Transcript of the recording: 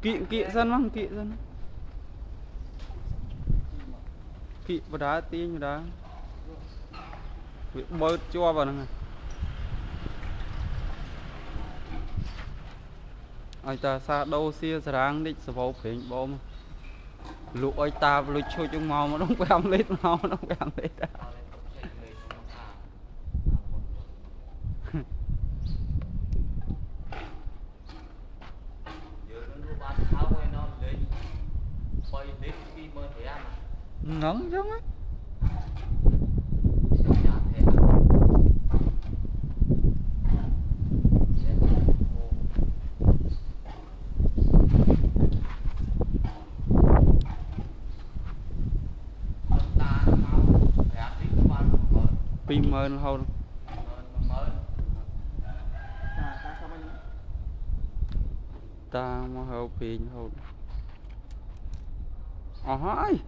kỵ dân kỵ vào đá tiên vào đá bị bơi cho vào này ai ta xa đâu xia sáng đi sập vào phèn bom lụa ai ta lụa chui trong màu mà không quen lết màu nó không quen lết ngấn chứ á pin mơ nó hôn ta mà hậu pin hôn hỏi